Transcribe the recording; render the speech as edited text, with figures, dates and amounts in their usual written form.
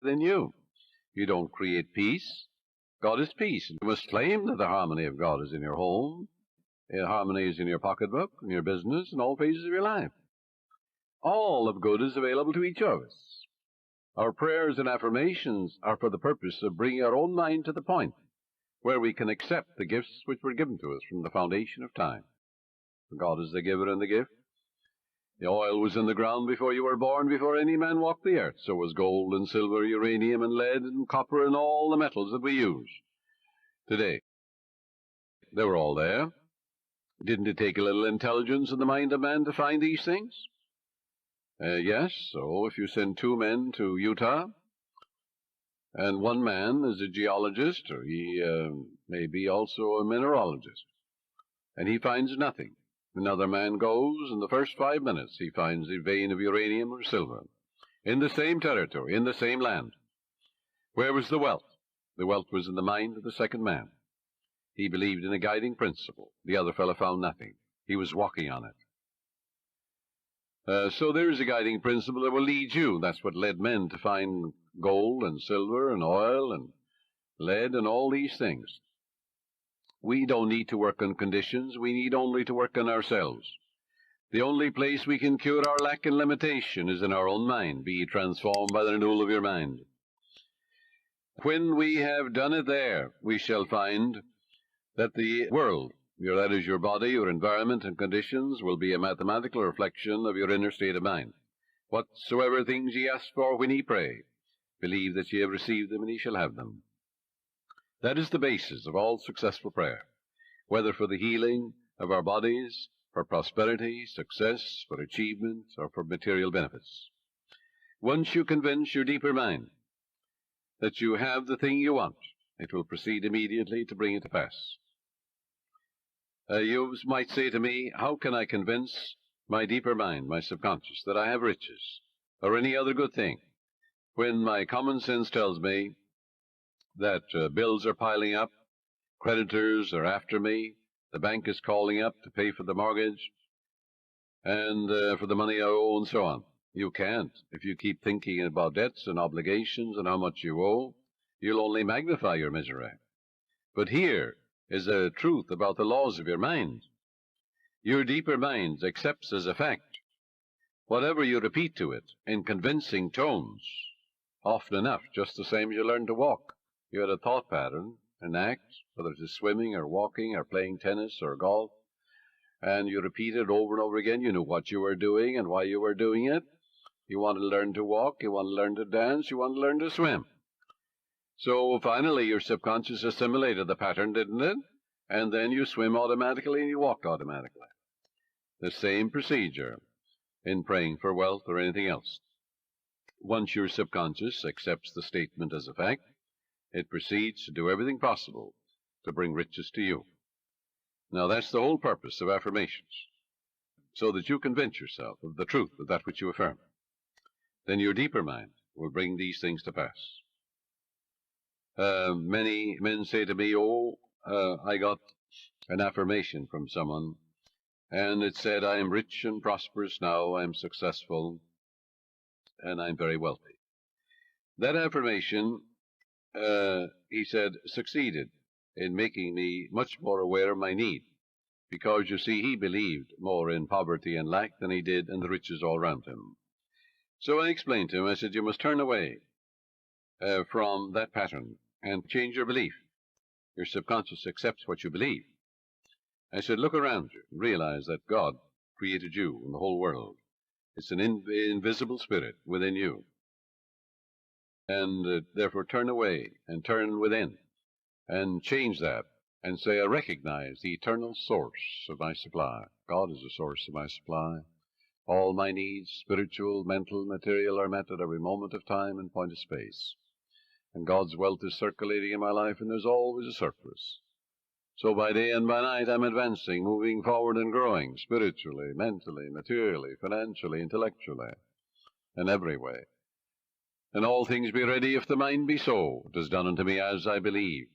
within you. You don't create peace. God is peace. You must claim that the harmony of God is in your home, harmony is in your pocketbook, in your business, in all phases of your life. All of good is available to each of us. Our prayers and affirmations are for the purpose of bringing our own mind to the point where we can accept the gifts which were given to us from the foundation of time. God is the giver and the gift. The oil was in the ground before you were born, before any man walked the earth. So was gold and silver, uranium and lead and copper and all the metals that we use today. They were all there. Didn't it take a little intelligence in the mind of man to find these things? Yes, so if you send 2 men to Utah, and one man is a geologist, or he may be also a mineralogist, and he finds nothing. Another man goes, in the first 5 minutes he finds a vein of uranium or silver, in the same territory, in the same land. Where was the wealth? The wealth was in the mind of the second man. He believed in a guiding principle. The other fellow found nothing. He was walking on it. So there's a guiding principle that will lead you. That's what led men to find gold and silver and oil and lead and all these things. We don't need to work on conditions. We need only to work on ourselves. The only place we can cure our lack and limitation is in our own mind. Be transformed by the renewal of your mind. When we have done it there, we shall find that the world, that is your body, your environment and conditions, will be a mathematical reflection of your inner state of mind. Whatsoever things ye ask for when ye pray, believe that ye have received them and ye shall have them. That is the basis of all successful prayer, whether for the healing of our bodies, for prosperity, success, for achievement, or for material benefits. Once you convince your deeper mind that you have the thing you want, it will proceed immediately to bring it to pass. You might say to me, how can I convince my deeper mind, my subconscious, that I have riches or any other good thing, when my common sense tells me that bills are piling up, creditors are after me, the bank is calling up to pay for the mortgage and for the money I owe and so on? You can't. If you keep thinking about debts and obligations and how much you owe, you'll only magnify your misery. But here is a truth about the laws of your mind. Your deeper mind accepts as a fact whatever you repeat to it in convincing tones, often enough, just the same as you learn to walk. You had a thought pattern, an act, whether it is swimming or walking or playing tennis or golf, and you repeat it over and over again. You knew what you were doing and why you were doing it. You want to learn to walk, you want to learn to dance, you want to learn to swim. So finally your subconscious assimilated the pattern, didn't it? And then you swim automatically and you walk automatically. The same procedure in praying for wealth or anything else. Once your subconscious accepts the statement as a fact, it proceeds to do everything possible to bring riches to you. Now that's the whole purpose of affirmations, so that you convince yourself of the truth of that which you affirm. Then your deeper mind will bring these things to pass. Many men say to me, I got an affirmation from someone, and it said, I am rich and prosperous now, I am successful, and I'm very wealthy. That affirmation, he said, succeeded in making me much more aware of my need, because, you see, he believed more in poverty and lack than he did in the riches all around him. So I explained to him, I said, you must turn away from that pattern and change your belief. Your subconscious accepts what you believe. I said, look around you and realize that God created you and the whole world. It's an invisible spirit within you. And therefore turn away and turn within and change that and say, I recognize the eternal source of my supply. God is the source of my supply. All my needs, spiritual, mental, material, are met at every moment of time and point of space. And God's wealth is circulating in my life, and there's always a surplus. So by day and by night I'm advancing, moving forward and growing, spiritually, mentally, materially, financially, intellectually, in every way. And all things be ready if the mind be so. It is done unto me as I believe.